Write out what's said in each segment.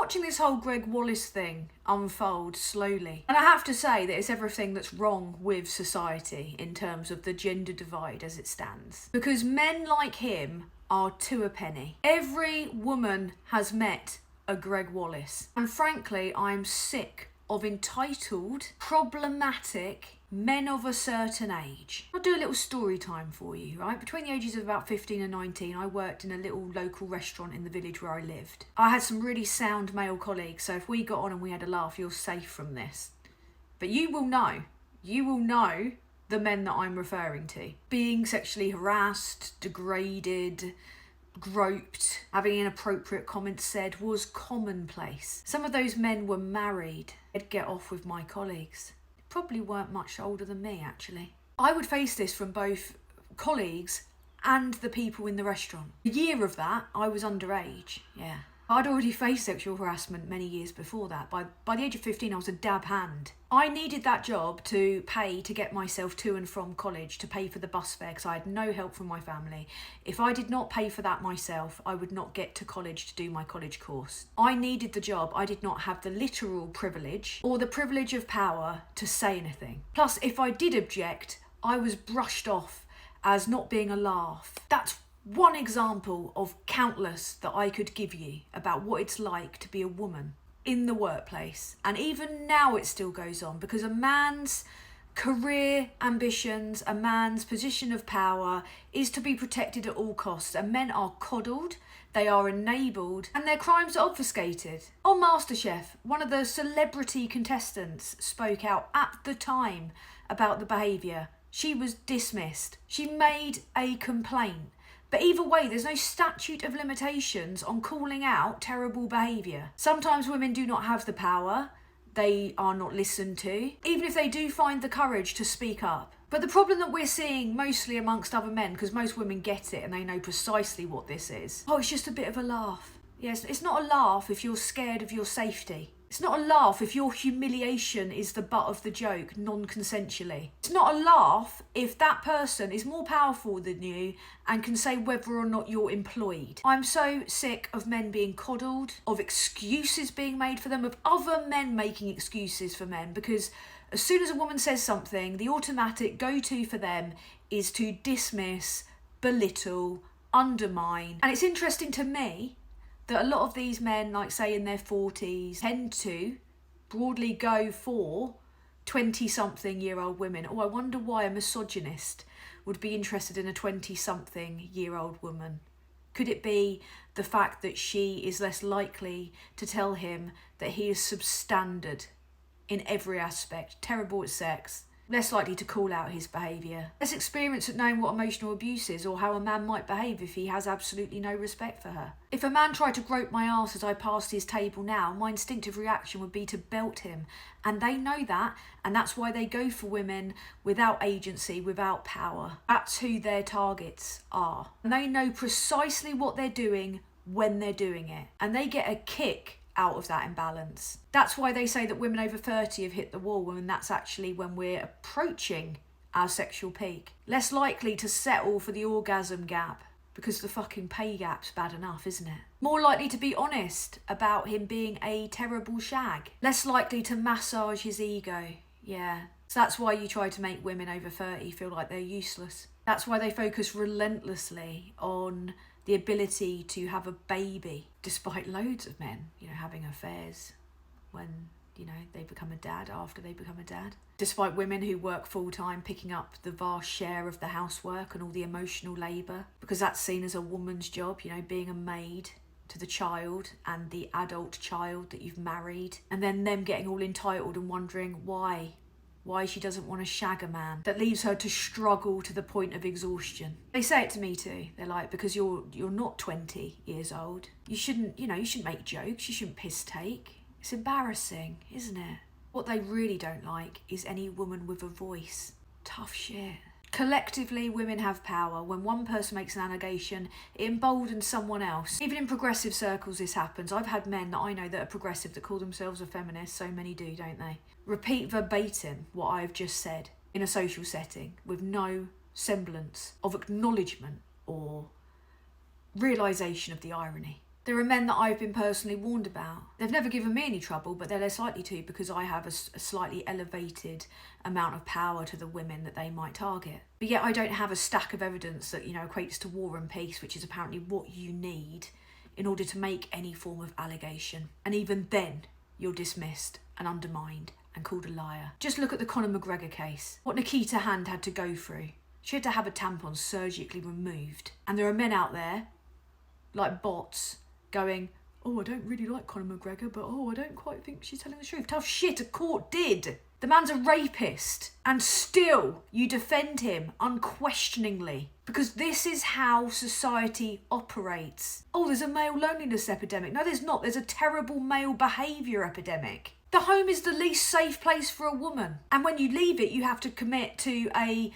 watching this whole Gregg Wallace thing unfold slowly. And I have to say that it's everything that's wrong with society in terms of the gender divide as it stands. Because men like him are two a penny. Every woman has met a Gregg Wallace. And frankly, I'm sick of entitled, problematic men of a certain age. I'll do a little story time for you, right? Between the ages of about 15 and 19, I worked in a little local restaurant in the village where I lived. I had some really sound male colleagues, so if we got on and we had a laugh, you're safe from this. But you will know the men that I'm referring to. Being sexually harassed, degraded, groped, having inappropriate comments said was commonplace. Some of those men were married. They'd get off with my colleagues. Probably weren't much older than me, actually. I would face this from both colleagues and the people in the restaurant. A year of that, I was underage, yeah. I'd already faced sexual harassment many years before that. By the age of 15, I was a dab hand. I needed that job to pay to get myself to and from college, to pay for the bus fare, because I had no help from my family. If I did not pay for that myself, I would not get to college to do my college course. I needed the job. I did not have the literal privilege or the privilege of power to say anything. Plus, if I did object, I was brushed off as not being a laugh. That's one example of countless that I could give you about what it's like to be a woman in the workplace. And even now it still goes on, because a man's career ambitions, a man's position of power is to be protected at all costs. And men are coddled, they are enabled, and their crimes are obfuscated. On MasterChef, one of the celebrity contestants spoke out at the time about the behaviour. She was dismissed. She made a complaint. But either way, there's no statute of limitations on calling out terrible behaviour. Sometimes women do not have the power. They are not listened to, even if they do find the courage to speak up. But the problem that we're seeing mostly amongst other men, because most women get it and they know precisely what this is. Oh, it's just a bit of a laugh. Yes, it's not a laugh if you're scared of your safety. It's not a laugh if your humiliation is the butt of the joke non-consensually. It's not a laugh if that person is more powerful than you and can say whether or not you're employed. I'm so sick of men being coddled, of excuses being made for them, of other men making excuses for men, because as soon as a woman says something, the automatic go-to for them is to dismiss, belittle, undermine. And it's interesting to me that a lot of these men, like say in their 40s, tend to broadly go for 20-something-year-old women. Oh, I wonder why a misogynist would be interested in a 20-something-year-old woman. Could it be the fact that she is less likely to tell him that he is substandard in every aspect, terrible at sex, less likely to call out his behaviour, less experienced at knowing what emotional abuse is or how a man might behave if he has absolutely no respect for her? If a man tried to grope my arse as I passed his table now, my instinctive reaction would be to belt him. And they know that, and that's why they go for women without agency, without power. That's who their targets are. And they know precisely what they're doing when they're doing it. And they get a kick out of that imbalance. That's why they say that women over 30 have hit the wall, when that's actually when we're approaching our sexual peak. Less likely to settle for the orgasm gap, because the fucking pay gap's bad enough, isn't it? More likely to be honest about him being a terrible shag. Less likely to massage his ego. Yeah. So that's why you try to make women over 30 feel like they're useless. That's why they focus relentlessly on the ability to have a baby, despite loads of men, having affairs when, they become a dad, after they become a dad. Despite women who work full-time picking up the vast share of the housework and all the emotional labour, because that's seen as a woman's job, being a maid to the child and the adult child that you've married, and then them getting all entitled and wondering why she doesn't want to shag a man. That leaves her to struggle to the point of exhaustion. They say it to me too. They're like, because you're not 20 years old. You shouldn't make jokes. You shouldn't piss take. It's embarrassing, isn't it? What they really don't like is any woman with a voice. Tough shit. Collectively, women have power. When one person makes an allegation, it emboldens someone else. Even in progressive circles this happens. I've had men that I know that are progressive that call themselves a feminist. So many do, don't they? Repeat verbatim what I've just said in a social setting with no semblance of acknowledgement or realisation of the irony. There are men that I've been personally warned about. They've never given me any trouble, but they're less likely to because I have a slightly elevated amount of power to the women that they might target. But yet I don't have a stack of evidence that, equates to war and peace, which is apparently what you need in order to make any form of allegation. And even then, you're dismissed and undermined and called a liar. Just look at the Conor McGregor case. What Nikita Hand had to go through. She had to have a tampon surgically removed. And there are men out there, like bots, going, oh, I don't really like Conor McGregor, but I don't quite think she's telling the truth. Tough shit, a court did. The man's a rapist, and still you defend him unquestioningly. Because this is how society operates. Oh, there's a male loneliness epidemic. No, there's not. There's a terrible male behaviour epidemic. The home is the least safe place for a woman. And when you leave it, you have to commit to a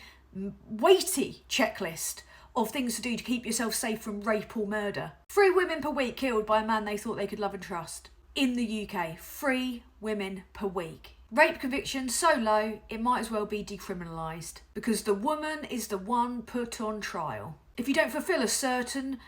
weighty checklist of things to do to keep yourself safe from rape or murder. 3 women per week killed by a man they thought they could love and trust. In the UK, 3 women per week. Rape convictions so low, it might as well be decriminalised because the woman is the one put on trial. If you don't fulfil a certain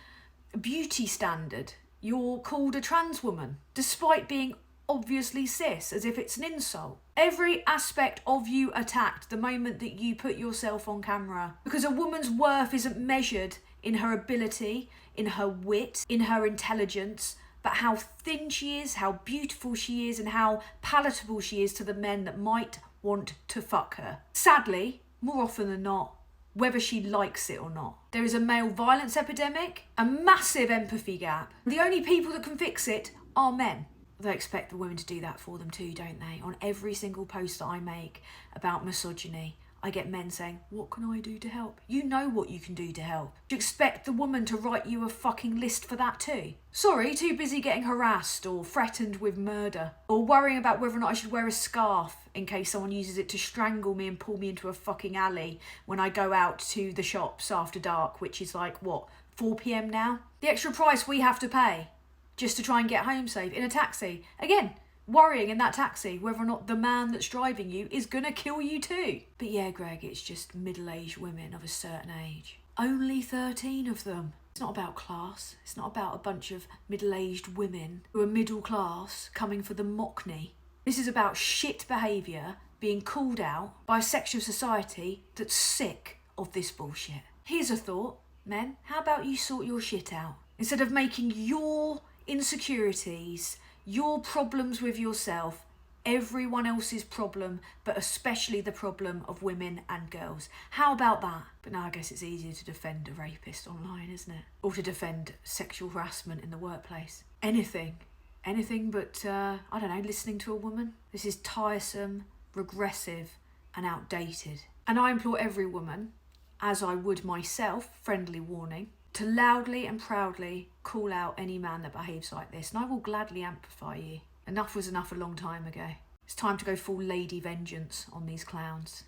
beauty standard, you're called a trans woman, despite being obviously cis, as if it's an insult. Every aspect of you attacked the moment that you put yourself on camera. Because a woman's worth isn't measured in her ability, in her wit, in her intelligence, but how thin she is, how beautiful she is, and how palatable she is to the men that might want to fuck her. Sadly, more often than not, whether she likes it or not. There is a male violence epidemic, a massive empathy gap. The only people that can fix it are men. They expect the women to do that for them too, don't they? On every single post that I make about misogyny, I get men saying, what can I do to help? You know what you can do to help. Do you expect the woman to write you a fucking list for that too? Sorry, too busy getting harassed or threatened with murder or worrying about whether or not I should wear a scarf in case someone uses it to strangle me and pull me into a fucking alley when I go out to the shops after dark, which is like, 4 p.m. now? The extra price we have to pay just to try and get home safe in a taxi. Again, worrying in that taxi whether or not the man that's driving you is gonna kill you too. But yeah, Greg, it's just middle-aged women of a certain age. Only 13 of them. It's not about class. It's not about a bunch of middle-aged women who are middle class coming for the mockney. This is about shit behaviour being called out by a section of society that's sick of this bullshit. Here's a thought, men. How about you sort your shit out? Instead of making your insecurities, your problems with yourself, everyone else's problem, but especially the problem of women and girls. How about that? But now I guess it's easier to defend a rapist online, isn't it? Or to defend sexual harassment in the workplace. Anything but, I don't know, listening to a woman. This is tiresome, regressive and outdated. And I implore every woman, as I would myself, friendly warning, to loudly and proudly call out any man that behaves like this, and I will gladly amplify you. Enough was enough a long time ago. It's time to go full lady vengeance on these clowns.